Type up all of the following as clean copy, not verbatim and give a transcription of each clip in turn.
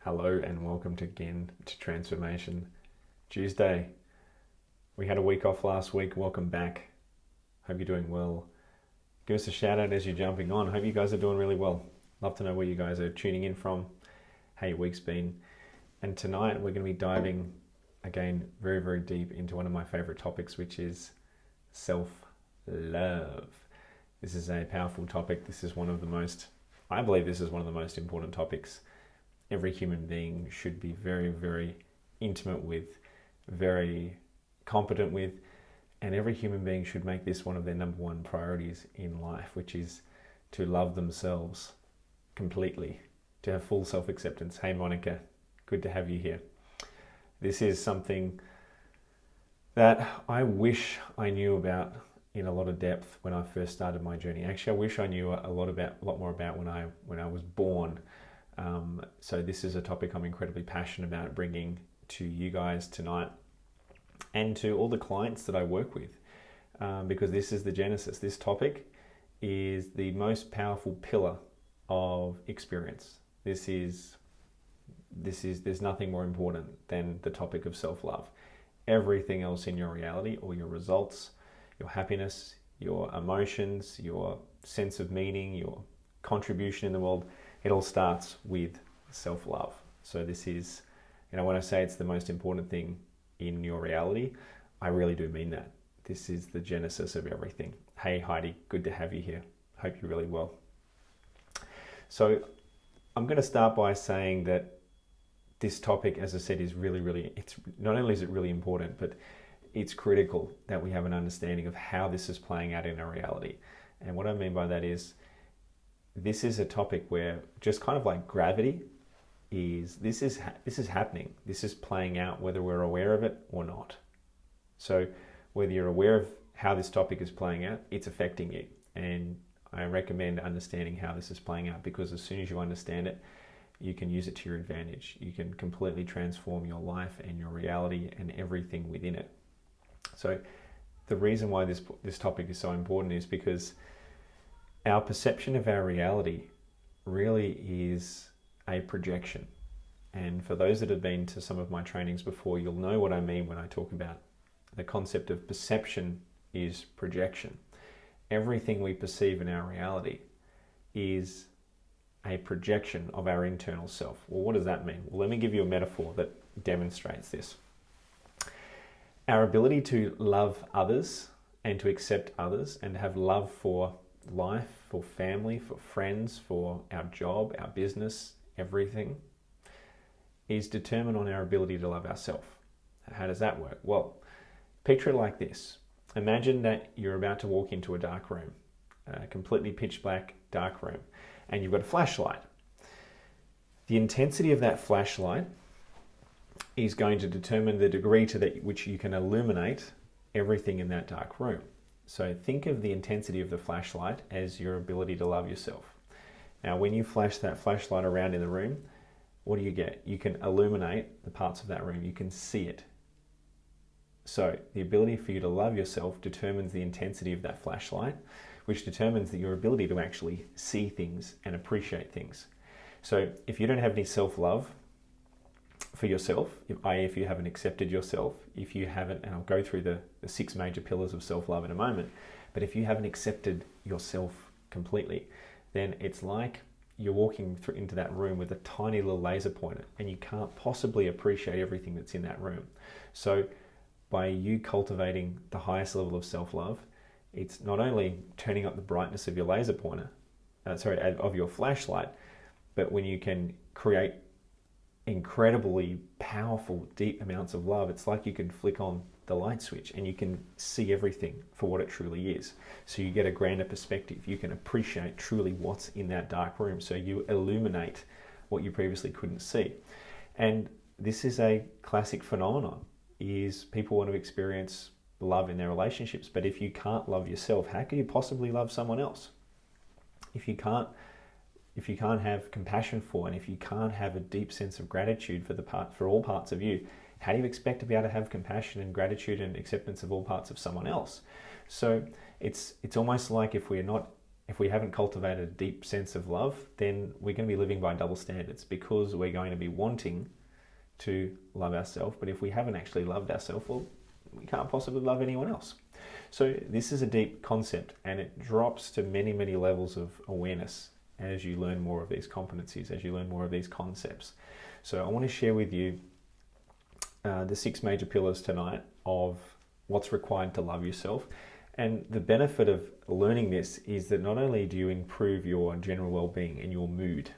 Hello and welcome again to Transformation Tuesday. We had a week off last week. Welcome back. Hope you're doing well. Give us a shout out as you're jumping on. Hope you guys are doing really well. Love to know where you guys are tuning in from, how your week's been. And tonight we're going to be diving again very, very deep into one of my favorite topics, which is self-love. This is a powerful topic. I believe this is one of the most important topics every human being should be very, very intimate with, very competent with, and every human being should make this one of their number one priorities in life, which is to love themselves completely, to have full self-acceptance. Hey Monica, good to have you here. This is something that I wish I knew about in a lot of depth when I first started my journey. Actually, I wish I knew a lot more about when I was born. So this is a topic I'm incredibly passionate about bringing to you guys tonight and to all the clients that I work with, because this is the genesis. This topic is the most powerful pillar of experience. There's nothing more important than the topic of self-love. Everything else in your reality, all your results, your happiness, your emotions, your sense of meaning, your contribution in the world, it all starts with self-love. So this is, when I say it's the most important thing in your reality, I really do mean that. This is the genesis of everything. Hey Heidi, good to have you here. Hope you're really well. So I'm going to start by saying that this topic, as I said, is really, it's not only is it really important, but it's critical that we have an understanding of how this is playing out in our reality. And what I mean by that is, this is a topic where just kind of like gravity this is happening. This is playing out whether we're aware of it or not. So whether you're aware of how this topic is playing out, it's affecting you. And I recommend understanding how this is playing out, because as soon as you understand it, you can use it to your advantage. You can completely transform your life and your reality and everything within it. So the reason why this topic is so important is because our perception of our reality really is a projection. And for those that have been to some of my trainings before, you'll know what I mean when I talk about the concept of perception is projection. Everything we perceive in our reality is a projection of our internal self. Well, what does that mean? Well, let me give you a metaphor that demonstrates this. Our ability to love others and to accept others and have love for life, for family, for friends, for our job, our business, everything, is determined on our ability to love ourselves. How does that work? Well, picture it like this. Imagine that you're about to walk into a dark room, a completely pitch black dark room, and you've got a flashlight. The intensity of that flashlight is going to determine the degree to which you can illuminate everything in that dark room. So think of the intensity of the flashlight as your ability to love yourself. Now, when you flash that flashlight around in the room, what do you get? You can illuminate the parts of that room. You can see it. So the ability for you to love yourself determines the intensity of that flashlight, which determines your ability to actually see things and appreciate things. So if you don't have any self-love for yourself, if you haven't accepted yourself, if you haven't, and I'll go through the 6 major pillars of self-love in a moment, but if you haven't accepted yourself completely, then it's like you're walking into that room with a tiny little laser pointer and you can't possibly appreciate everything that's in that room. So by you cultivating the highest level of self-love, it's not only turning up the brightness of your laser pointer, of your flashlight, but when you can create incredibly powerful, deep amounts of love, it's like you can flick on the light switch and you can see everything for what it truly is. So you get a grander perspective. You can appreciate truly what's in that dark room. So you illuminate what you previously couldn't see. And this is a classic phenomenon, is people want to experience love in their relationships. But if you can't love yourself, how can you possibly love someone else? If you can't have compassion for, and if you can't have a deep sense of gratitude for all parts of you, how do you expect to be able to have compassion and gratitude and acceptance of all parts of someone else? So it's almost like if we're not if we haven't cultivated a deep sense of love, then we're going to be living by double standards, because we're going to be wanting to love ourselves. But if we haven't actually loved ourselves, well, we can't possibly love anyone else. So this is a deep concept, and it drops to many, many levels of awareness as you learn more of these competencies, as you learn more of these concepts. So I want to share with you the 6 major pillars tonight of what's required to love yourself. And the benefit of learning this is that not only do you improve your general well-being and your mood,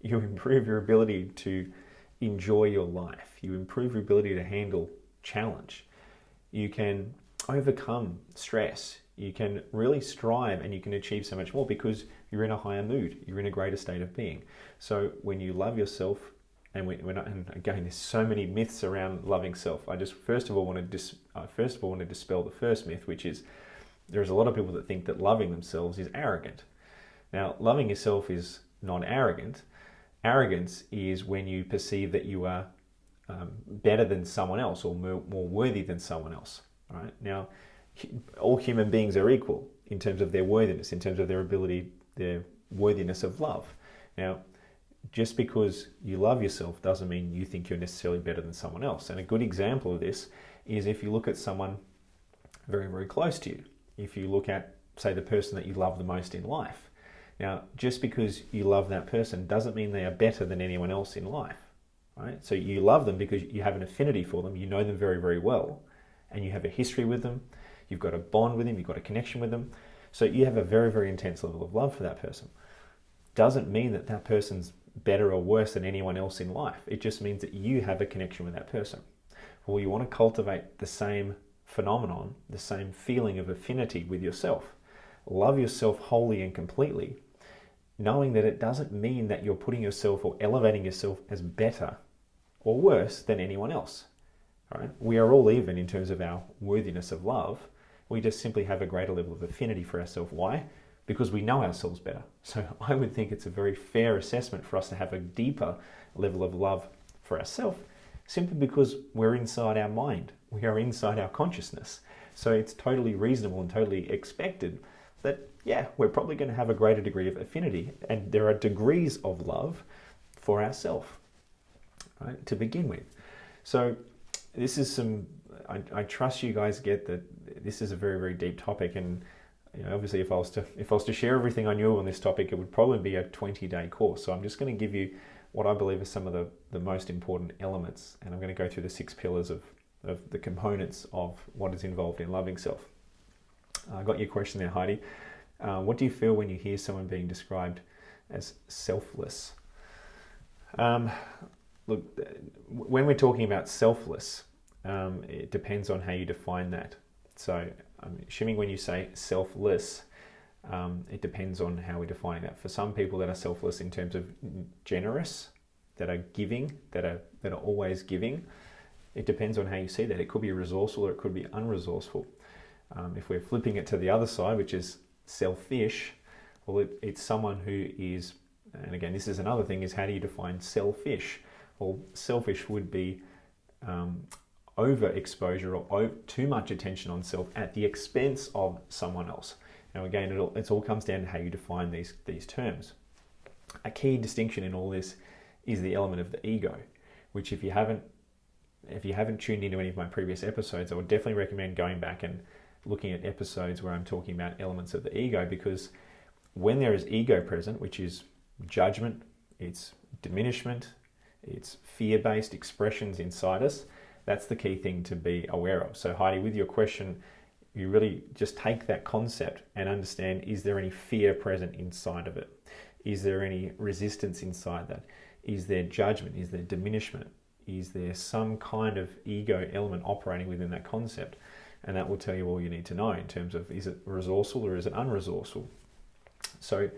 you improve your ability to enjoy your life, you improve your ability to handle challenge, you can overcome stress, you can really strive, and you can achieve so much more because you're in a higher mood, you're in a greater state of being. So when you love yourself, and and again, there's so many myths around loving self. I just first of all want to dispel the first myth, which is there's a lot of people that think that loving themselves is arrogant. Now, loving yourself is not arrogant. Arrogance is when you perceive that you are better than someone else, or more worthy than someone else. Right? Now, all human beings are equal in terms of their worthiness, in terms of their ability, their worthiness of love. Now, just because you love yourself doesn't mean you think you're necessarily better than someone else. And a good example of this is if you look at someone very, very close to you. If you look at, say, the person that you love the most in life. Now, just because you love that person doesn't mean they are better than anyone else in life. Right? So you love them because you have an affinity for them, you know them very, very well, and you have a history with them, you've got a bond with them, you've got a connection with them. So you have a very, very intense level of love for that person. Doesn't mean that that person's better or worse than anyone else in life. It just means that you have a connection with that person. Well, you want to cultivate the same phenomenon, the same feeling of affinity with yourself. Love yourself wholly and completely, knowing that it doesn't mean that you're putting yourself or elevating yourself as better or worse than anyone else. All right? We are all even in terms of our worthiness of love. We just simply have a greater level of affinity for ourselves. Why? Because we know ourselves better. So I would think it's a very fair assessment for us to have a deeper level of love for ourselves, simply because we're inside our mind. We are inside our consciousness. So it's totally reasonable and totally expected that, yeah, we're probably going to have a greater degree of affinity, and there are degrees of love for ourselves, right, to begin with. So this is I trust you guys get that this is a very, very deep topic, and obviously if I was to share everything I knew on this topic, it would probably be a 20-day course. So I'm just going to give you what I believe are some of the most important elements, and I'm going to go through the 6 pillars of the components of what is involved in loving self. I got your question there, Heidi. What do you feel when you hear someone being described as selfless? Look, when we're talking about selfless, it depends on how you define that. So I'm assuming when you say selfless, it depends on how we're defining that. For some people that are selfless in terms of generous, that are giving, that are always giving, it depends on how you see that. It could be resourceful or it could be unresourceful. If we're flipping it to the other side, which is selfish, well, it's someone who is, and again, this is another thing, is how do you define selfish? Well, selfish would be overexposure or too much attention on self at the expense of someone else. Now, again, it all comes down to how you define these terms. A key distinction in all this is the element of the ego, which if you haven't tuned into any of my previous episodes, I would definitely recommend going back and looking at episodes where I'm talking about elements of the ego, because when there is ego present, which is judgment, it's diminishment, it's fear-based expressions inside us, that's the key thing to be aware of. So Heidi, with your question, you really just take that concept and understand, is there any fear present inside of it? Is there any resistance inside that? Is there judgment? Is there diminishment? Is there some kind of ego element operating within that concept? And that will tell you all you need to know in terms of, is it resourceful or is it unresourceful? So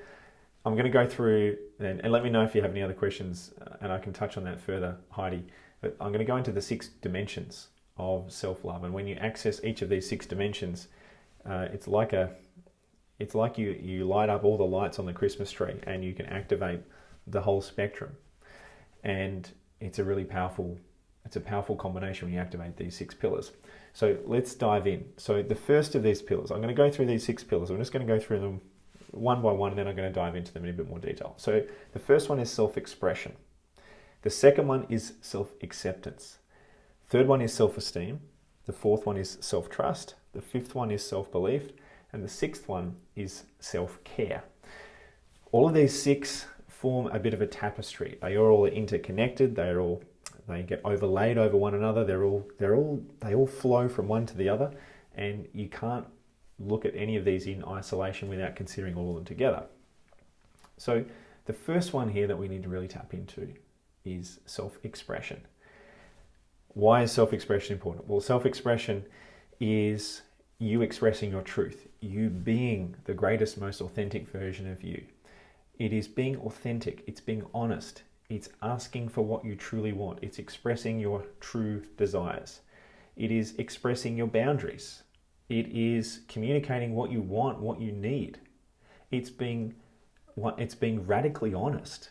I'm going to go through, and let me know if you have any other questions, and I can touch on that further, Heidi. But I'm going to go into the 6 dimensions of self-love. And when you access each of these 6 dimensions, it's like you light up all the lights on the Christmas tree and you can activate the whole spectrum. And it's a really powerful combination when you activate these 6 pillars. So let's dive in. So the first of these pillars, I'm going to go through these 6 pillars. I'm just going to go through them one by one, and then I'm going to dive into them in a bit more detail. So the first one is self-expression. The second one is self-acceptance. Third one is self-esteem. The fourth one is self-trust. The fifth one is self-belief. And the sixth one is self-care. All of these six form a bit of a tapestry. They are all interconnected. They get overlaid over one another. They all flow from one to the other, and you can't look at any of these in isolation without considering all of them together. So the first one here that we need to really tap into is self-expression. Why is self-expression important? Well, self-expression is you expressing your truth, you being the greatest, most authentic version of you. It is being authentic, it's being honest, it's asking for what you truly want, it's expressing your true desires. It is expressing your boundaries. It is communicating what you want, what you need. It's being radically honest,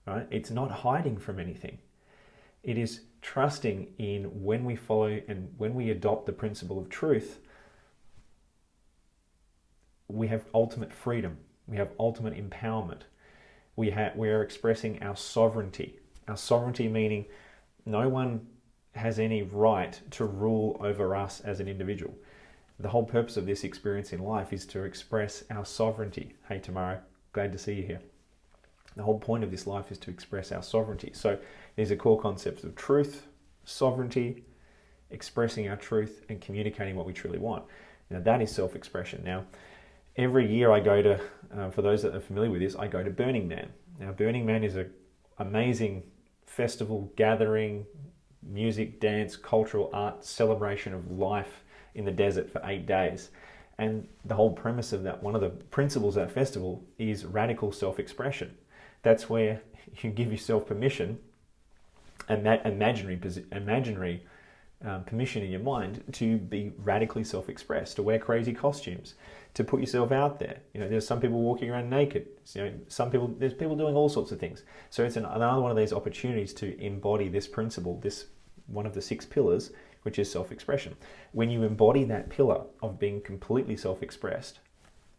right? It's not hiding from anything. It is trusting in when we follow and when we adopt the principle of truth, we have ultimate freedom. We have ultimate empowerment. We are expressing our sovereignty. Our sovereignty meaning no one has any right to rule over us as an individual. The whole purpose of this experience in life is to express our sovereignty. Hey Tamara, glad to see you here. The whole point of this life is to express our sovereignty. So these are core concepts of truth, sovereignty, expressing our truth, and communicating what we truly want. Now that is self-expression. Now, every year I go to, for those that are familiar with this, I go to Burning Man. Now Burning Man is an amazing festival, gathering, music, dance, cultural art, celebration of life in the desert for 8 days. And the whole premise of that, one of the principles of that festival is radical self-expression. That's where you give yourself permission, and that imaginary permission in your mind to be radically self-expressed, to wear crazy costumes, to put yourself out there. You know, there's some people walking around naked. You know, there's people doing all sorts of things. So it's another one of these opportunities to embody this principle, this one of the 6 pillars, which is self-expression. When you embody that pillar of being completely self-expressed,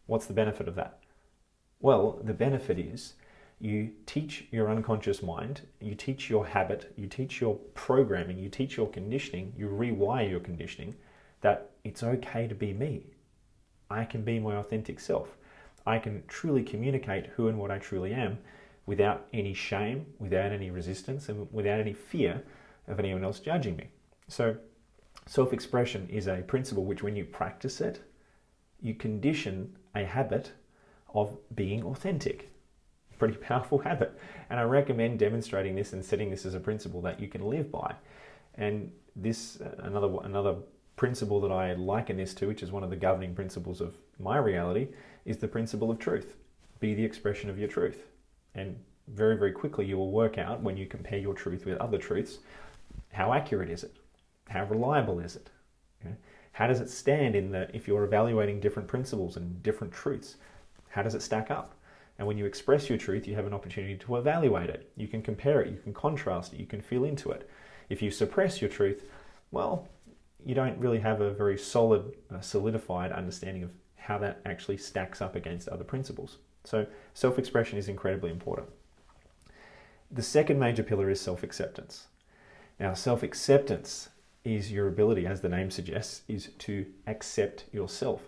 what's the benefit of that? Well, the benefit is you teach your unconscious mind, you teach your habit, you teach your programming, you teach your conditioning, you rewire your conditioning that it's okay to be me. I can be my authentic self. I can truly communicate who and what I truly am without any shame, without any resistance, and without any fear of anyone else judging me. So self-expression is a principle which, when you practice it, you condition a habit of being authentic. Pretty powerful habit. And I recommend demonstrating this and setting this as a principle that you can live by. And this, another principle that I liken this to, which is one of the governing principles of my reality, is the principle of truth. Be the expression of your truth. And very, very quickly you will work out, when you compare your truth with other truths, how accurate is it? How reliable is it? Okay? How does it stand if you're evaluating different principles and different truths? How does it stack up? And when you express your truth, you have an opportunity to evaluate it. You can compare it, you can contrast it, you can feel into it. If you suppress your truth, well, you don't really have a very solid, solidified understanding of how that actually stacks up against other principles. So self-expression is incredibly important. The second major pillar is self-acceptance. Now, self-acceptance is your ability, as the name suggests, is to accept yourself,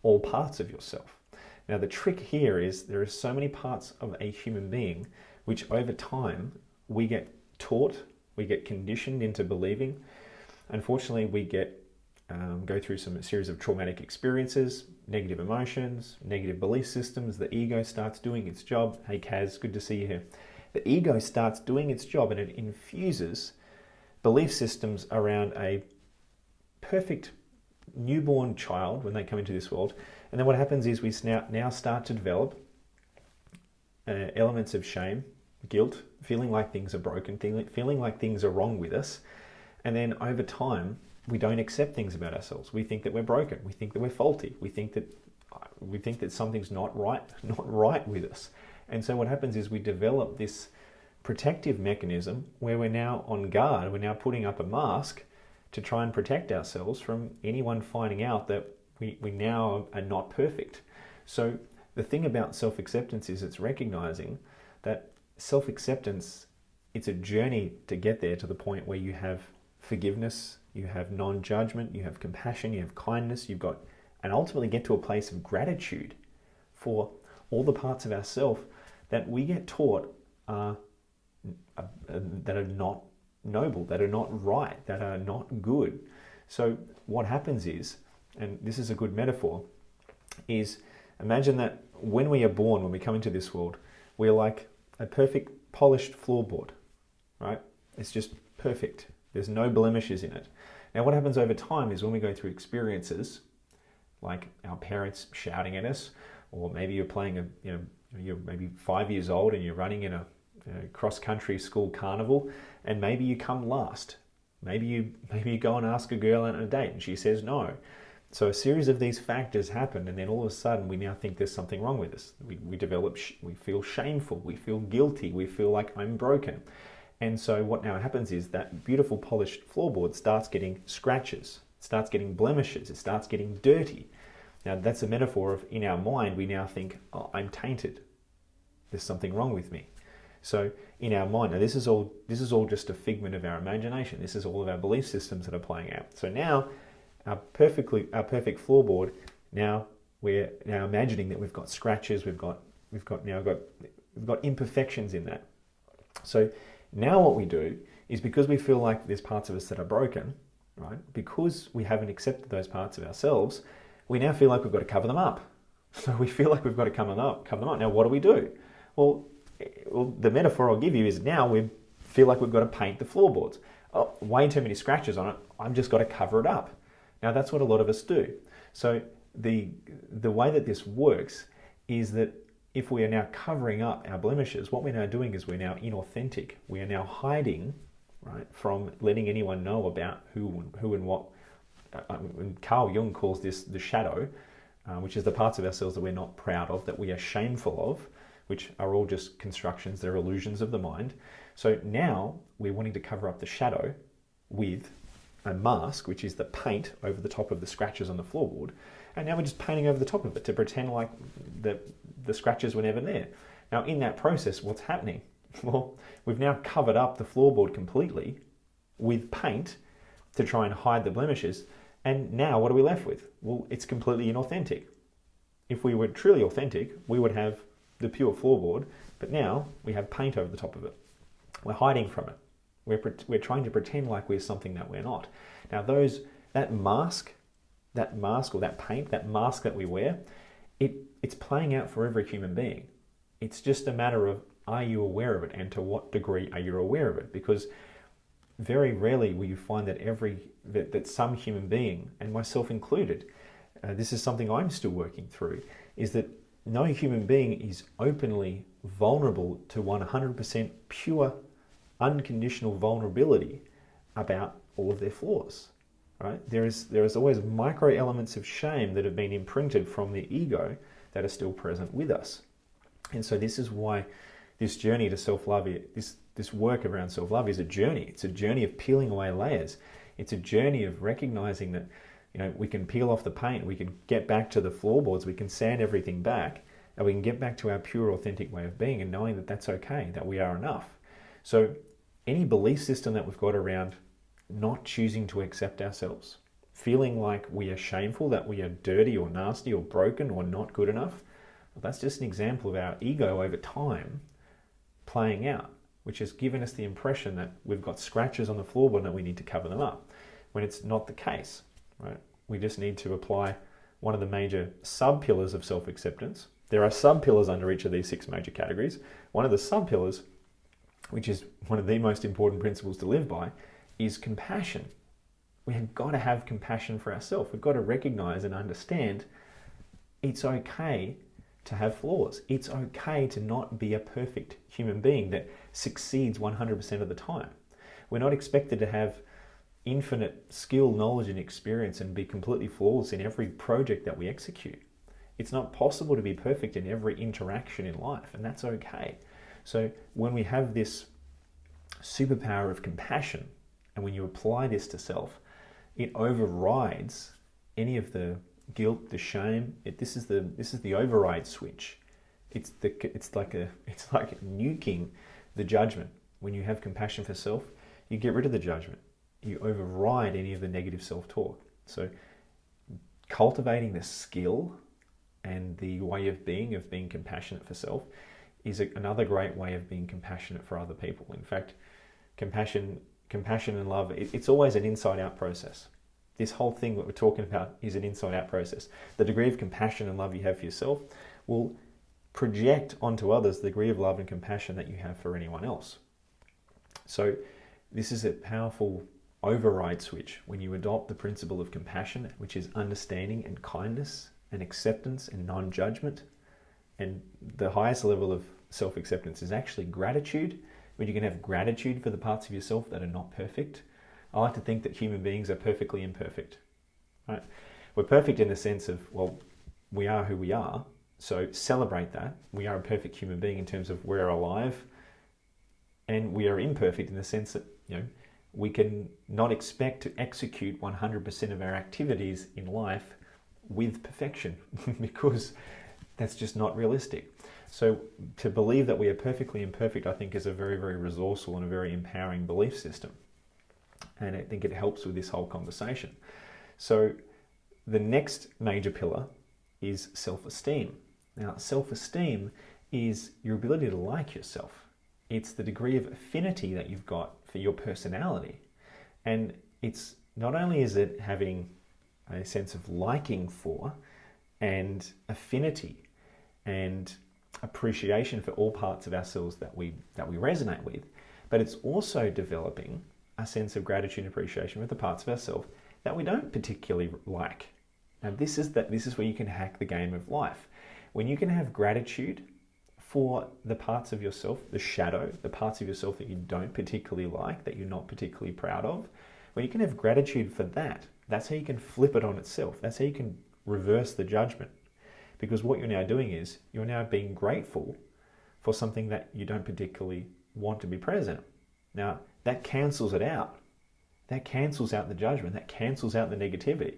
all parts of yourself. Now, the trick here is there are so many parts of a human being which over time we get taught, we get conditioned into believing. Unfortunately, we go through a series of traumatic experiences, negative emotions, negative belief systems. The ego starts doing its job. Hey Kaz, good to see you here. The ego starts doing its job, and it infuses belief systems around a perfect newborn child when they come into this world. And then what happens is we now start to develop elements of shame, guilt, feeling like things are broken, feeling like things are wrong with us. And then over time, we don't accept things about ourselves. We think that we're broken. We think that we're faulty. We think that something's not right with us. And so what happens is we develop this protective mechanism where we're now on guard. We're now putting up a mask to try and protect ourselves from anyone finding out that we now are not perfect. So the thing about self-acceptance is it's recognizing that self-acceptance, it's a journey to get there to the point where you have forgiveness, you have non-judgment, you have compassion, you have kindness, and ultimately get to a place of gratitude for all the parts of ourself that we get taught that are not noble, that are not right, that are not good. So what happens is, and this is a good metaphor, is imagine that when we are born, when we come into this world, we're like a perfect polished floorboard, right? It's just perfect. There's no blemishes in it. Now what happens over time is when we go through experiences, like our parents shouting at us, or maybe you're playing you're maybe 5 years old and you're running in a cross-country school carnival, and maybe you come last. Maybe you go and ask a girl on a date and she says no. So a series of these factors happen, and then all of a sudden we now think there's something wrong with us. We feel shameful, we feel guilty, we feel like I'm broken. And so what now happens is that beautiful polished floorboard starts getting scratches, it starts getting blemishes, it starts getting dirty. Now that's a metaphor of, in our mind, we now think, oh, I'm tainted. There's something wrong with me. So in our mind, now this is all just a figment of our imagination. This is all of our belief systems that are playing out. So now our perfect floorboard, now we're now imagining that we've got scratches, we've got imperfections in that. So now what we do is, because we feel like there's parts of us that are broken, right? Because we haven't accepted those parts of ourselves, we now feel like we've got to cover them up. So we feel like we've got to cover them up. Now what do? Well, the metaphor I'll give you is, now we feel like we've got to paint the floorboards. Oh, way too many scratches on it. I've just got to cover it up. Now that's what a lot of us do. So the way that this works is that if we are now covering up our blemishes, what we're now doing is we're now inauthentic. We are now hiding, right, from letting anyone know about who and what. And Carl Jung calls this the shadow, which is the parts of ourselves that we're not proud of, that we are shameful of, which are all just constructions, they're illusions of the mind. So now we're wanting to cover up the shadow with a mask, which is the paint over the top of the scratches on the floorboard. And now we're just painting over the top of it to pretend like the scratches were never there. Now in that process, what's happening? Well, we've now covered up the floorboard completely with paint to try and hide the blemishes. And now what are we left with? Well, it's completely inauthentic. If we were truly authentic, we would have the pure floorboard, but now we have paint over the top of it. We're hiding from it. We're trying to pretend like we're something that we're not. Now that mask or that paint, that mask that we wear, it's playing out for every human being. It's just a matter of, are you aware of it, and to what degree are you aware of it? Because very rarely will you find that some human being, and myself included, this is something I'm still working through, is that no human being is openly vulnerable to 100% pure, unconditional vulnerability about all of their flaws, right? There is always micro elements of shame that have been imprinted from the ego that are still present with us. And so this is why this journey to self-love, this work around self-love is a journey. It's a journey of peeling away layers. It's a journey of recognizing that, we can peel off the paint, we can get back to the floorboards, we can sand everything back, and we can get back to our pure, authentic way of being, and knowing that that's okay, that we are enough. So any belief system that we've got around not choosing to accept ourselves, feeling like we are shameful, that we are dirty or nasty or broken or not good enough, well, that's just an example of our ego over time playing out, which has given us the impression that we've got scratches on the floorboard and that we need to cover them up, when it's not the case, right? We just need to apply one of the major sub-pillars of self-acceptance. There are sub-pillars under each of these 6 major categories. One of the sub-pillars, which is one of the most important principles to live by, is compassion. We have got to have compassion for ourselves. We've got to recognize and understand it's okay to have flaws. It's okay to not be a perfect human being that succeeds 100% of the time. We're not expected to have infinite skill, knowledge, and experience and be completely flawless in every project that we execute. It's not possible to be perfect in every interaction in life, and that's okay. So when we have this superpower of compassion, and when you apply this to self, it overrides any of the guilt, the shame. This is the override switch. It's like nuking the judgment. When you have compassion for self, you get rid of the judgment. You override any of the negative self-talk. So cultivating the skill and the way of being compassionate for self is another great way of being compassionate for other people. In fact, compassion and love, it's always an inside-out process. This whole thing that we're talking about is an inside-out process. The degree of compassion and love you have for yourself will project onto others the degree of love and compassion that you have for anyone else. So this is a powerful override switch when you adopt the principle of compassion, which is understanding and kindness and acceptance and non-judgment. And the highest level of self-acceptance is actually gratitude, when you can have gratitude for the parts of yourself that are not perfect. I like to think that human beings are perfectly imperfect. Right? We're perfect in the sense of, well, we are who we are, so celebrate that. We are a perfect human being in terms of we're alive, and we are imperfect in the sense that, we can not expect to execute 100% of our activities in life with perfection because that's just not realistic. So to believe that we are perfectly imperfect, I think, is a very, very resourceful and a very empowering belief system. And I think it helps with this whole conversation. So the next major pillar is self-esteem. Now, self-esteem is your ability to like yourself. It's the degree of affinity that you've got for your personality. And it's not only is it having a sense of liking for and affinity and appreciation for all parts of ourselves that we resonate with, but it's also developing a sense of gratitude and appreciation for the parts of ourselves that we don't particularly like. Now this is where you can hack the game of life. When you can have gratitude for the parts of yourself, the shadow, the parts of yourself that you don't particularly like, that you're not particularly proud of, when you can have gratitude for that, that's how you can flip it on itself. That's how you can reverse the judgment. Because what you're now doing is, you're now being grateful for something that you don't particularly want to be present. Now, that cancels it out. That cancels out the judgment. That cancels out the negativity.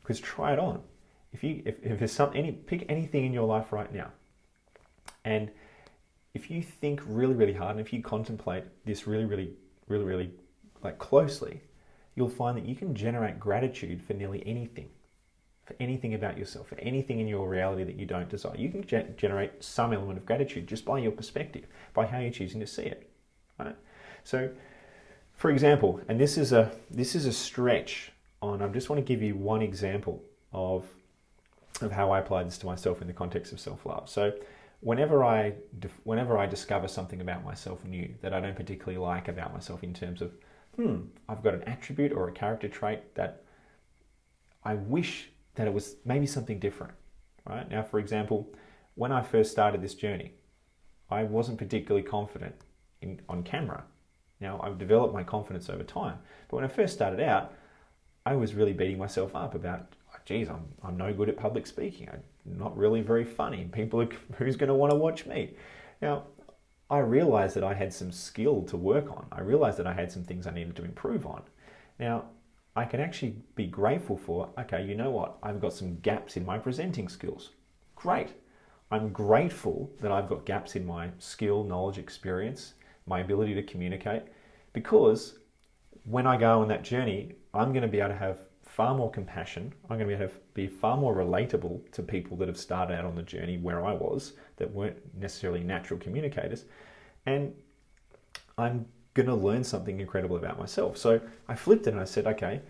Because try it on. If there's pick anything in your life right now, and if you think really, really hard, and if you contemplate this really like closely, you'll find that you can generate gratitude for nearly anything. For anything about yourself, for anything in your reality that you don't desire. You can generate some element of gratitude just by your perspective, by how you're choosing to see it. Right? So, for example, and this is a stretch on, I just want to give you one example of how I apply this to myself in the context of self-love. So whenever I discover something about myself new that I don't particularly like about myself in terms of, I've got an attribute or a character trait that I wish that it was maybe something different, right? Now, for example, when I first started this journey, I wasn't particularly confident on camera. Now, I've developed my confidence over time, but when I first started out, I was really beating myself up about, geez, I'm no good at public speaking. I'm not really very funny. Who's going to want to watch me? Now, I realized that I had some skill to work on. I realized that I had some things I needed to improve on. Now, I can actually be grateful for, okay, you know what? I've got some gaps in my presenting skills. Great. I'm grateful that I've got gaps in my skill, knowledge, experience, my ability to communicate, because when I go on that journey, I'm going to be able to have far more compassion. I'm going to be able to be far more relatable to people that have started out on the journey where I was, that weren't necessarily natural communicators. And I'm going to learn something incredible about myself. So I flipped it and I said, okay,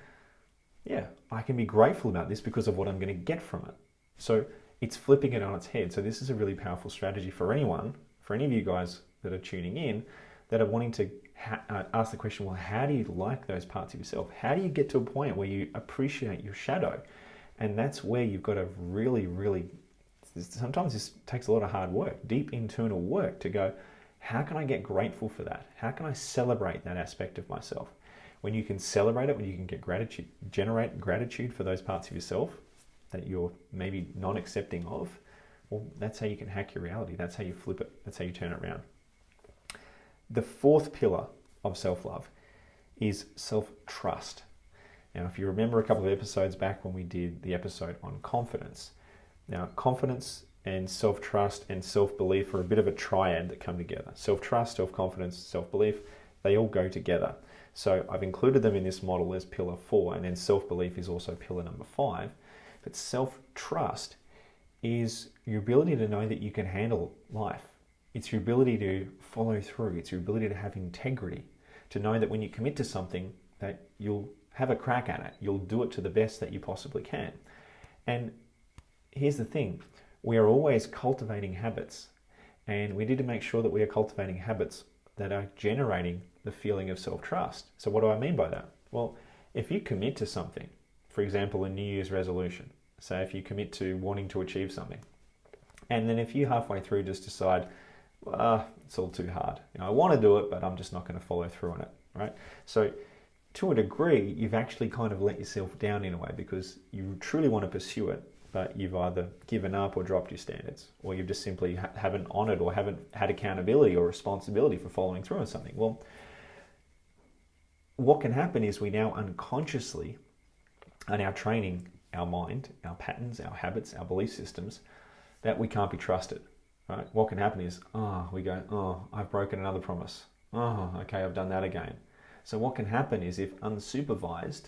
yeah, I can be grateful about this because of what I'm going to get from it. So it's flipping it on its head. So this is a really powerful strategy for anyone, for any of you guys that are tuning in, that are wanting to ask the question, well, how do you like those parts of yourself? How do you get to a point where you appreciate your shadow? And that's where you've got to really, sometimes this takes a lot of hard work, deep internal work to go, how can I get grateful for that? How can I celebrate that aspect of myself? When you can celebrate it, when you can get gratitude, generate gratitude for those parts of yourself that you're maybe not accepting of, well, that's how you can hack your reality. That's how you flip it. That's how you turn it around. The fourth pillar of self-love is self-trust. Now, if you remember a couple of episodes back when we did the episode on confidence, now confidence and self-trust and self-belief are a bit of a triad that come together. Self-trust, self-confidence, self-belief, they all go together. So I've included them in this model as pillar 4, and then self-belief is also pillar number 5. But self-trust is your ability to know that you can handle life. It's your ability to follow through. It's your ability to have integrity, to know that when you commit to something that you'll have a crack at it. You'll do it to the best that you possibly can. And here's the thing. We are always cultivating habits, and we need to make sure that we are cultivating habits that are generating the feeling of self-trust. So what do I mean by that? Well, if you commit to something, for example, a New Year's resolution, say if you commit to wanting to achieve something, and then if you halfway through just decide, it's all too hard. I want to do it, but I'm just not going to follow through on it, right? So to a degree, you've actually kind of let yourself down in a way because you truly want to pursue it, but you've either given up or dropped your standards, or you've just simply haven't honored or haven't had accountability or responsibility for following through on something. Well, what can happen is we now unconsciously are now training our mind, our patterns, our habits, our belief systems that we can't be trusted, right? What can happen is, we go, I've broken another promise. Okay, I've done that again. So what can happen is if unsupervised,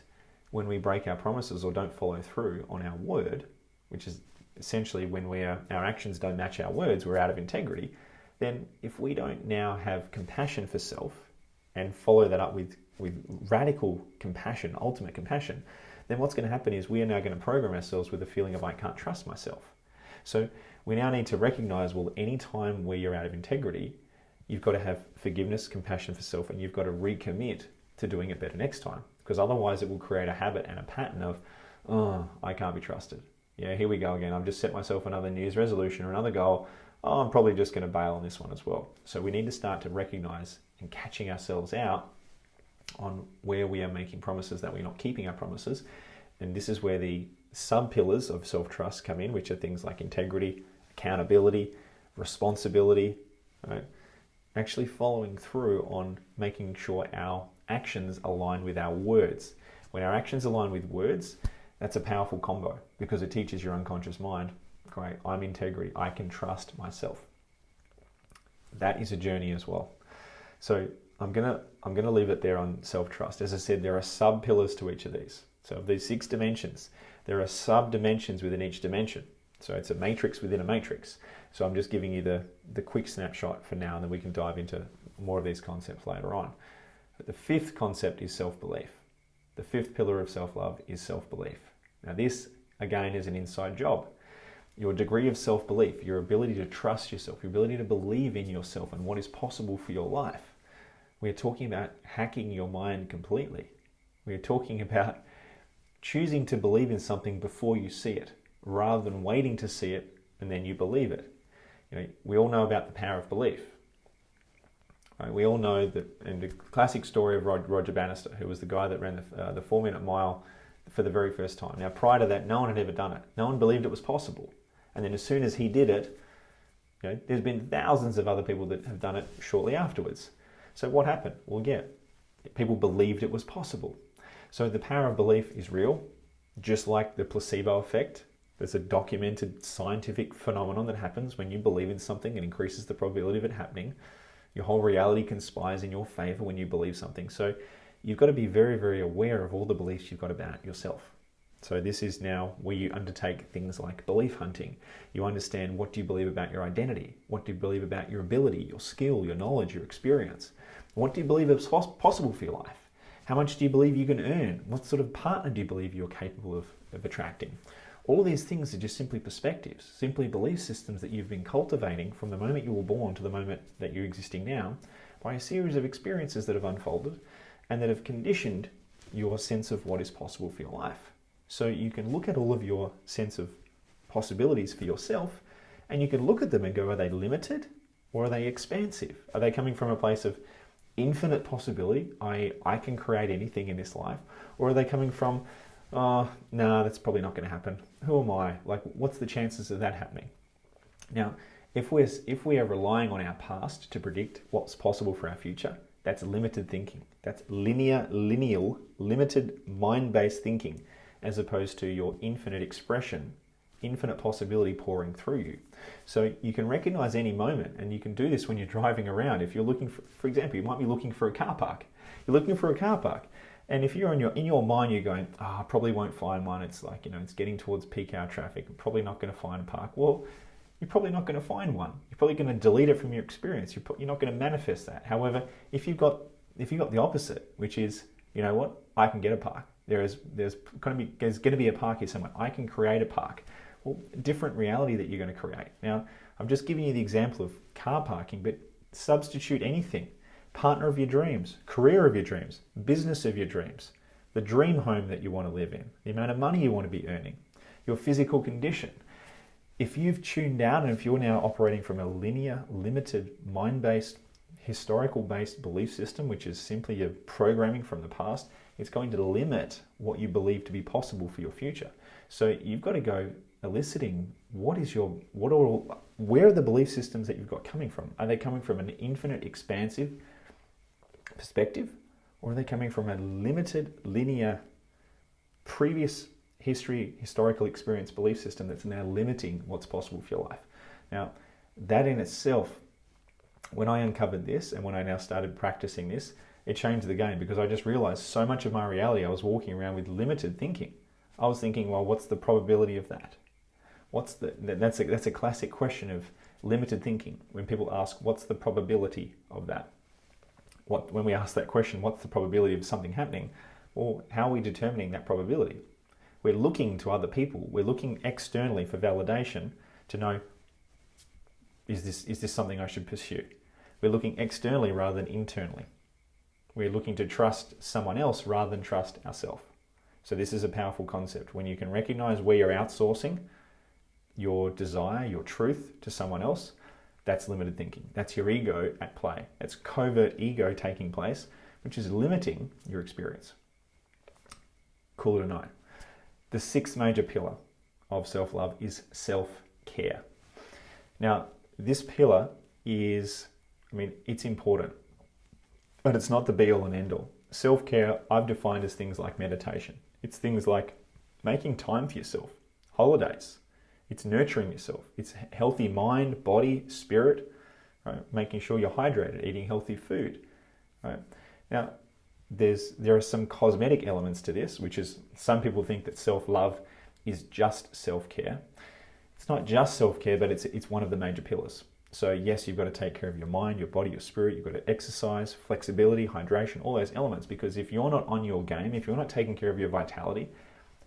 when we break our promises or don't follow through on our word, which is essentially when our actions don't match our words, we're out of integrity, then if we don't now have compassion for self and follow that up with radical compassion, ultimate compassion, then what's going to happen is we are now going to program ourselves with a feeling of I can't trust myself. So we now need to recognize, well, any time where you're out of integrity, you've got to have forgiveness, compassion for self, and you've got to recommit to doing it better next time. Because otherwise it will create a habit and a pattern of, I can't be trusted. Yeah, here we go again. I've just set myself another New Year's resolution or another goal. I'm probably just going to bail on this one as well. So we need to start to recognize and catching ourselves out on where we are making promises that we're not keeping our promises. And this is where the sub-pillars of self-trust come in, which are things like integrity, accountability, responsibility, right? Actually following through on making sure our actions align with our words. When our actions align with words, that's a powerful combo because it teaches your unconscious mind, great, I'm integrity, I can trust myself. That is a journey as well. So I'm gonna leave it there on self-trust. As I said, there are sub-pillars to each of these. So of these 6 dimensions, there are sub-dimensions within each dimension. So it's a matrix within a matrix. So I'm just giving you the quick snapshot for now, and then we can dive into more of these concepts later on. But the 5th concept is self-belief. The 5th pillar of self-love is self-belief. Now this, again, is an inside job. Your degree of self-belief, your ability to trust yourself, your ability to believe in yourself and what is possible for your life. We're talking about hacking your mind completely. We're talking about choosing to believe in something before you see it, rather than waiting to see it and then you believe it. We all know about the power of belief. Right? We all know that, and the classic story of Roger Bannister, who was the guy that ran the 4-minute mile for the very first time. Now, prior to that, no one had ever done it. No one believed it was possible. And then as soon as he did it, there's been thousands of other people that have done it shortly afterwards. So what happened? Well, yeah, people believed it was possible. So the power of belief is real, just like the placebo effect. There's a documented scientific phenomenon that happens when you believe in something and increases the probability of it happening. Your whole reality conspires in your favor when you believe something. So you've got to be very, very aware of all the beliefs you've got about yourself. So this is now where you undertake things like belief hunting. You understand, what do you believe about your identity? What do you believe about your ability, your skill, your knowledge, your experience? What do you believe is possible for your life? How much do you believe you can earn? What sort of partner do you believe you're capable of attracting? All these things are just simply perspectives, simply belief systems that you've been cultivating from the moment you were born to the moment that you're existing now by a series of experiences that have unfolded and that have conditioned your sense of what is possible for your life. So you can look at all of your sense of possibilities for yourself and you can look at them and go, are they limited or are they expansive? Are they coming from a place of infinite possibility, I can create anything in this life? Or are they coming from, no, that's probably not going to happen. Who am I? Like, what's the chances of that happening? Now, if we are relying on our past to predict what's possible for our future, That's limited thinking. That's lineal, limited mind-based thinking, as opposed to your infinite expression, infinite possibility pouring through you. So you can recognize any moment, and you can do this when you're driving around. If you're looking for example, you might be looking for a car park. You're looking for a car park, and if you're in your mind, you're going, I probably won't find one. It's like, it's getting towards peak hour traffic. I'm probably not going to find a park. Well, you're probably not going to find one. You're probably going to delete it from your experience. You're not going to manifest that. However, if you've got the opposite, which is, you know what, I can get a park. There's going to be a park here somewhere. I can create a park. Well, different reality that you're going to create. Now, I'm just giving you the example of car parking, but substitute anything. Partner of your dreams, career of your dreams, business of your dreams, the dream home that you want to live in, the amount of money you want to be earning, your physical condition. If you've tuned out and if you're now operating from a linear, limited, mind-based, historical-based belief system, which is simply your programming from the past, it's going to limit what you believe to be possible for your future. So you've got to go eliciting where are the belief systems that you've got coming from? Are they coming from an infinite, expansive perspective, or are they coming from a limited, linear, previous historical experience belief system that's now limiting what's possible for your life? Now, that in itself, when I uncovered this and when I now started practicing this, it changed the game, because I just realized so much of my reality, I was walking around with limited thinking. I was thinking, well, what's the probability of that? That's a classic question of limited thinking. When people ask, what's the probability of that? When we ask that question, what's the probability of something happening? Well, how are we determining that probability? We're looking to other people. We're looking externally for validation to know, is this something I should pursue? We're looking externally rather than internally. We're looking to trust someone else rather than trust ourselves. So this is a powerful concept. When you can recognize where you're outsourcing your desire, your truth to someone else, that's limited thinking. That's your ego at play. That's covert ego taking place, which is limiting your experience. Cool to know. The sixth major pillar of self-love is self-care. Now, this pillar is, it's important, but it's not the be-all and end-all. Self-care, I've defined as things like meditation. It's things like making time for yourself, holidays. It's nurturing yourself. It's healthy mind, body, spirit, right? Making sure you're hydrated, eating healthy food, right? Now, there are some cosmetic elements to this, which is, some people think that self-love is just self-care. It's not just self-care, but it's one of the major pillars. So yes, you've got to take care of your mind, your body, your spirit. You've got to exercise, flexibility, hydration, all those elements, because if you're not on your game, if you're not taking care of your vitality,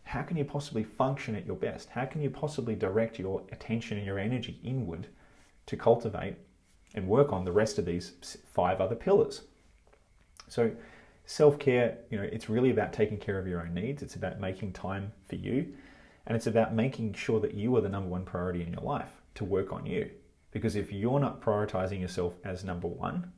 how can you possibly function at your best? How can you possibly direct your attention and your energy inward to cultivate and work on the rest of these 5 other pillars? So self-care, it's really about taking care of your own needs. It's about making time for you. And it's about making sure that you are the number 1 priority in your life, to work on you. Because if you're not prioritizing yourself as number 1,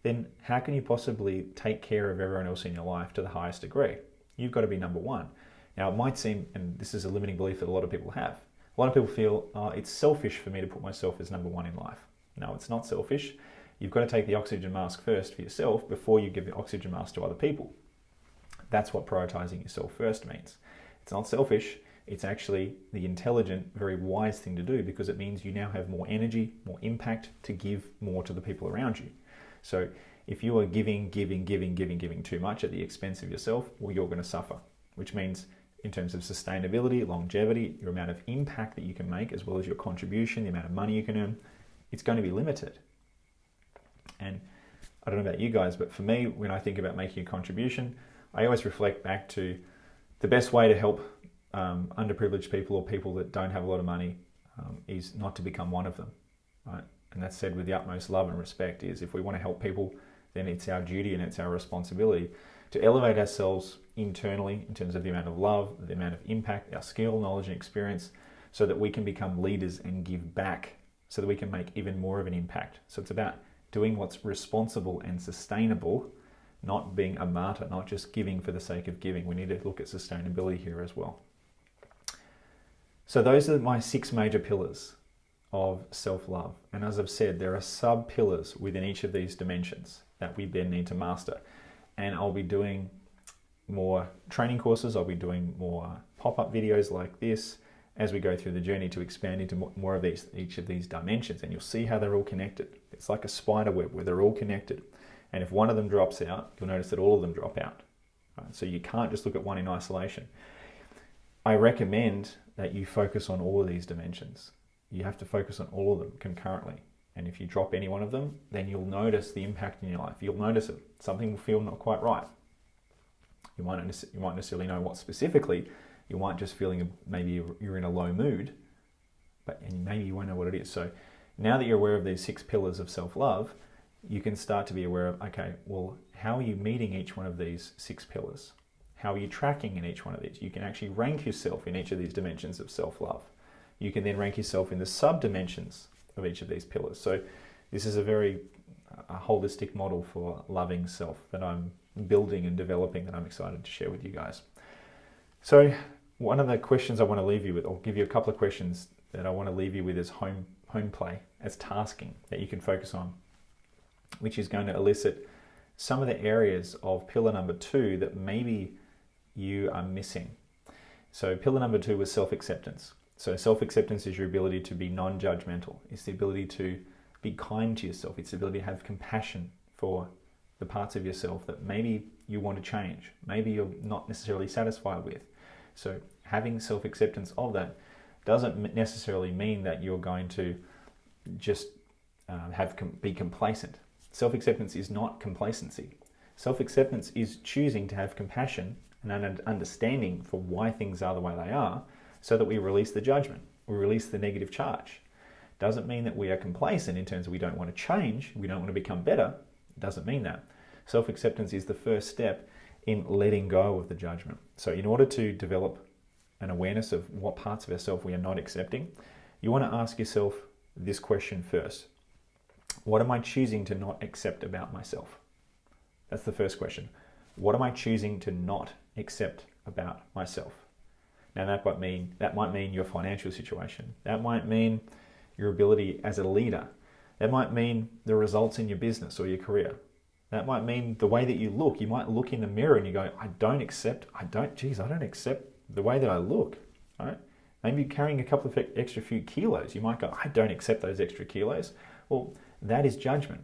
then how can you possibly take care of everyone else in your life to the highest degree? You've got to be number 1. Now, it might seem, and this is a limiting belief that a lot of people have, a lot of people feel, it's selfish for me to put myself as number 1 in life. No, it's not selfish. You've got to take the oxygen mask first for yourself before you give the oxygen mask to other people. That's what prioritizing yourself first means. It's not selfish. It's actually the intelligent, very wise thing to do, because it means you now have more energy, more impact to give more to the people around you. So if you are giving too much at the expense of yourself, well, you're going to suffer, which means in terms of sustainability, longevity, your amount of impact that you can make, as well as your contribution, the amount of money you can earn, it's going to be limited. And I don't know about you guys, but for me, when I think about making a contribution, I always reflect back to the best way to help underprivileged people or people that don't have a lot of money is not to become one of them, right? And that's said with the utmost love and respect. Is if we want to help people, then it's our duty and it's our responsibility to elevate ourselves internally in terms of the amount of love, the amount of impact, our skill, knowledge and experience, so that we can become leaders and give back, so that we can make even more of an impact. So it's about doing what's responsible and sustainable, not being a martyr, not just giving for the sake of giving. We need to look at sustainability here as well. So those are my 6 major pillars of self-love. And as I've said, there are sub-pillars within each of these dimensions that we then need to master. And I'll be doing more training courses, I'll be doing more pop-up videos like this as we go through the journey to expand into more of each of these dimensions, and you'll see how they're all connected. It's like a spider web where they're all connected. And if one of them drops out, you'll notice that all of them drop out. Right? So you can't just look at one in isolation. I recommend that you focus on all of these dimensions. You have to focus on all of them concurrently. And if you drop any one of them, then you'll notice the impact in your life. You'll notice it. Something will feel not quite right. You might not necessarily know what specifically. You might just feeling maybe you're in a low mood, and maybe you won't know what it is. So now that you're aware of these 6 pillars of self-love, you can start to be aware of, okay, well, how are you meeting each one of these 6 pillars? How are you tracking in each one of these? You can actually rank yourself in each of these dimensions of self-love. You can then rank yourself in the sub-dimensions of each of these pillars. So this is a very holistic model for loving self that I'm building and developing that I'm excited to share with you guys. So one of the questions I want to leave you with, I'll give you a couple of questions that I want to leave you with as home play, as tasking that you can focus on, which is going to elicit some of the areas of pillar number 2 that maybe you are missing. So pillar number 2 was self-acceptance. So self-acceptance is your ability to be non-judgmental. It's the ability to be kind to yourself. It's the ability to have compassion for the parts of yourself that maybe you want to change, maybe you're not necessarily satisfied with. So having self-acceptance of that doesn't necessarily mean that you're going to just be complacent. Self-acceptance is not complacency. Self-acceptance is choosing to have compassion and an understanding for why things are the way they are, so that we release the judgment, we release the negative charge. Doesn't mean that we are complacent in terms of we don't want to change, we don't want to become better. It doesn't mean that. Self-acceptance is the first step in letting go of the judgment. So in order to develop an awareness of what parts of ourselves we are not accepting, you want to ask yourself this question first. What am I choosing to not accept about myself? That's the first question. What am I choosing to not accept about myself? Now that might mean your financial situation. That might mean your ability as a leader. That might mean the results in your business or your career. That might mean the way that you look. You might look in the mirror and you go, I don't accept the way that I look, right? Maybe you're carrying a couple of extra few kilos. You might go, I don't accept those extra kilos. Well, that is judgment.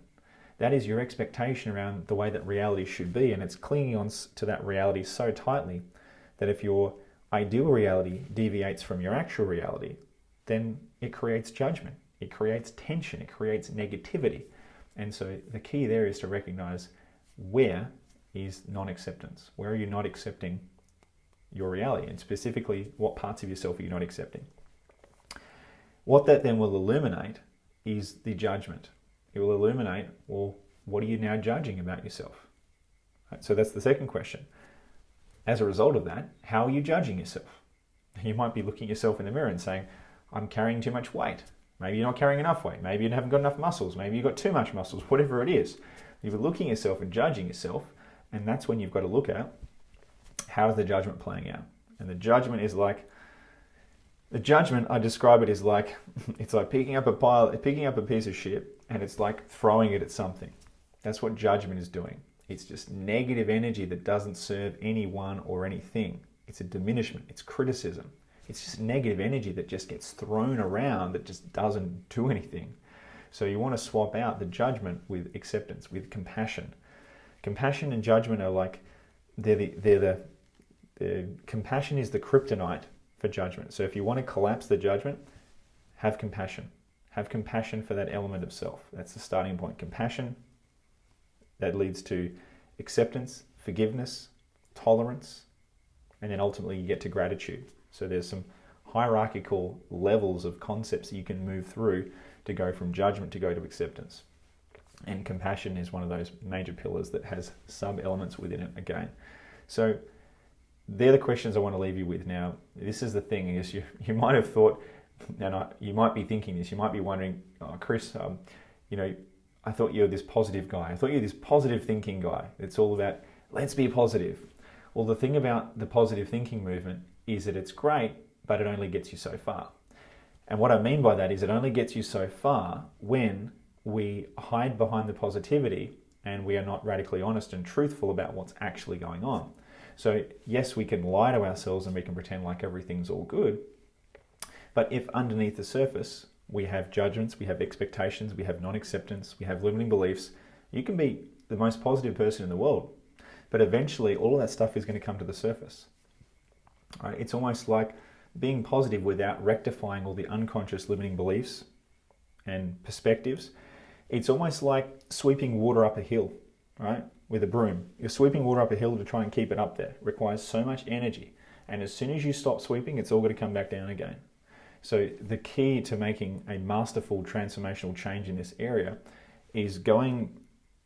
That is your expectation around the way that reality should be, and it's clinging on to that reality so tightly that if your ideal reality deviates from your actual reality, then it creates judgment. It creates tension. It creates negativity. And so the key there is to recognize where is non-acceptance. Where are you not accepting your reality? And specifically, what parts of yourself are you not accepting? What that then will illuminate is the judgment. It will illuminate, well, what are you now judging about yourself? Right, so that's the second question. As a result of that, how are you judging yourself? You might be looking at yourself in the mirror and saying, I'm carrying too much weight. Maybe you're not carrying enough weight. Maybe you haven't got enough muscles. Maybe you've got too much muscles, whatever it is. You're looking at yourself and judging yourself, and that's when you've got to look at how is the judgment playing out. And the judgment I describe it as like, it's like picking up a piece of shit, and it's like throwing it at something. That's what judgment is doing. It's just negative energy that doesn't serve anyone or anything. It's a diminishment. It's criticism. It's just negative energy that just gets thrown around that just doesn't do anything. So you want to swap out the judgment with acceptance, with compassion. Compassion and judgment are like, compassion is the kryptonite for judgment. So if you want to collapse the judgment, have compassion. Have compassion for that element of self. That's the starting point. Compassion, that leads to acceptance, forgiveness, tolerance, and then ultimately you get to gratitude. So there's some hierarchical levels of concepts that you can move through to go from judgment to go to acceptance. And compassion is one of those major pillars that has sub-elements within it again. So they're the questions I want to leave you with. Now, this is the thing, is you might have thought, and you might be thinking this, you might be wondering, oh, Chris, I thought you were this positive guy. I thought you were this positive thinking guy. It's all about, let's be positive. Well, the thing about the positive thinking movement is that it's great, but it only gets you so far. And what I mean by that is it only gets you so far when we hide behind the positivity and we are not radically honest and truthful about what's actually going on. So yes, we can lie to ourselves and we can pretend like everything's all good. But if underneath the surface, we have judgments, we have expectations, we have non-acceptance, we have limiting beliefs, you can be the most positive person in the world. But eventually all of that stuff is going to come to the surface. Right? It's almost like being positive without rectifying all the unconscious limiting beliefs and perspectives. It's almost like sweeping water up a hill, right? With a broom. You're sweeping water up a hill to try and keep it up there. It requires so much energy. And as soon as you stop sweeping, it's all going to come back down again. So the key to making a masterful transformational change in this area is going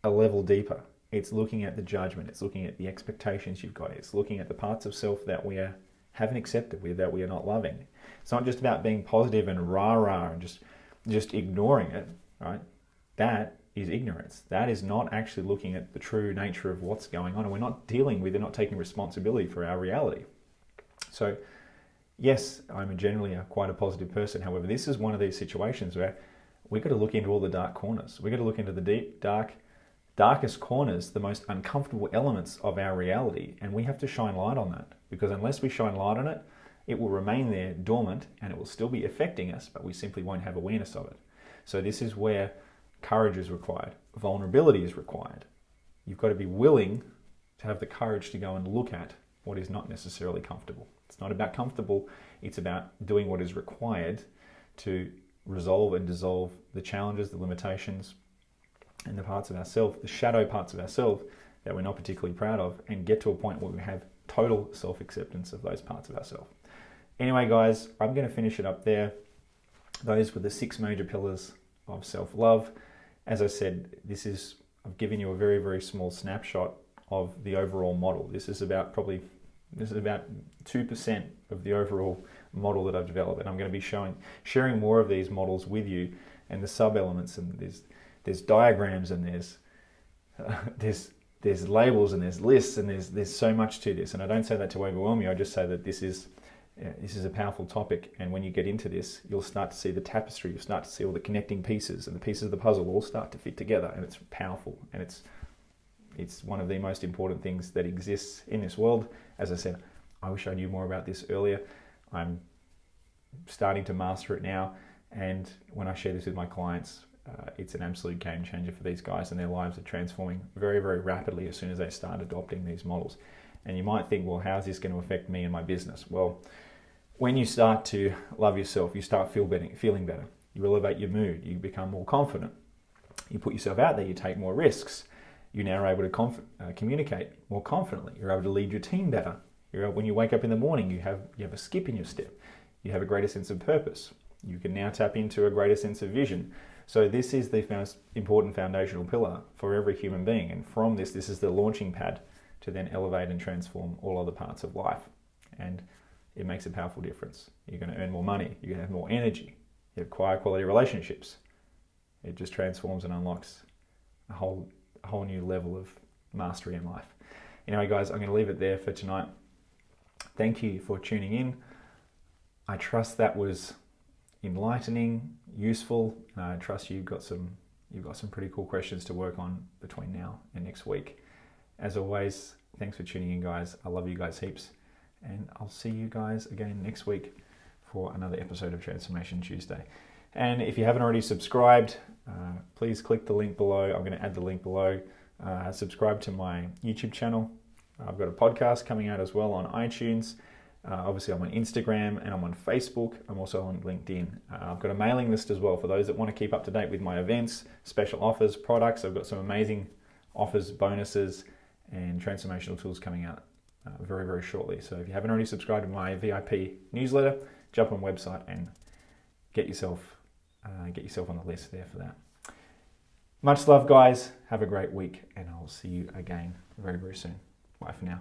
a level deeper. It's looking at the judgment. It's looking at the expectations you've got. It's looking at the parts of self that we haven't accepted, that we are not loving. It's not just about being positive and rah-rah and just ignoring it, right? That is ignorance. That is not actually looking at the true nature of what's going on, and we're not dealing with it, not taking responsibility for our reality. So yes, I'm generally quite a positive person. However, this is one of these situations where we've got to look into all the dark corners. We've got to look into the deep, darkest corners, the most uncomfortable elements of our reality, and we have to shine light on that, because unless we shine light on it, it will remain there dormant and it will still be affecting us, but we simply won't have awareness of it. So this is where courage is required. Vulnerability is required. You've got to be willing to have the courage to go and look at what is not necessarily comfortable. It's not about comfortable, it's about doing what is required to resolve and dissolve the challenges, the limitations, and the parts of ourselves, the shadow parts of ourselves that we're not particularly proud of, and get to a point where we have total self-acceptance of those parts of ourselves. Anyway, guys, I'm going to finish it up there. Those were the 6 major pillars of self-love. As I said, I've given you a very, very small snapshot of the overall model. This is about 2% of the overall model that I've developed, and I'm going to be sharing more of these models with you, and the sub-elements, and there's diagrams, and there's labels, and there's lists, and there's so much to this. And I don't say that to overwhelm you. I just say that this is a powerful topic, and when you get into this, you'll start to see the tapestry. You'll start to see all the connecting pieces, and the pieces of the puzzle all start to fit together, and it's powerful, and it's one of the most important things that exists in this world. As I said, I wish I knew more about this earlier. I'm starting to master it now, and when I share this with my clients, it's an absolute game changer for these guys, and their lives are transforming very, very rapidly as soon as they start adopting these models. And you might think, well, how's this going to affect me and my business? Well, when you start to love yourself, you start feeling better. You elevate your mood. You become more confident. You put yourself out there. You take more risks. You now are able to communicate more confidently. You're able to lead your team better. When you wake up in the morning, you have a skip in your step. You have a greater sense of purpose. You can now tap into a greater sense of vision. So this is the most important foundational pillar for every human being. And from this is the launching pad to then elevate and transform all other parts of life. And it makes a powerful difference. You're going to earn more money. You're going to have more energy. You have higher quality relationships. It just transforms and unlocks a whole new level of mastery in life. Anyway, guys, I'm going to leave it there for tonight. Thank you for tuning in. I trust that was enlightening, useful. I trust you've got some pretty cool questions to work on between now and next week. As always, thanks for tuning in, guys. I love you guys heaps, and I'll see you guys again next week for another episode of Transformation Tuesday. And if you haven't already subscribed, please click the link below. I'm going to add the link below. Subscribe to my YouTube channel. I've got a podcast coming out as well on iTunes. Obviously, I'm on Instagram and I'm on Facebook. I'm also on LinkedIn. I've got a mailing list as well for those that want to keep up to date with my events, special offers, products. I've got some amazing offers, bonuses, and transformational tools coming out very, very shortly. So if you haven't already subscribed to my VIP newsletter, jump on the website and get yourself on the list there for that. Much love, guys. Have a great week, and I'll see you again very, very soon. Bye for now.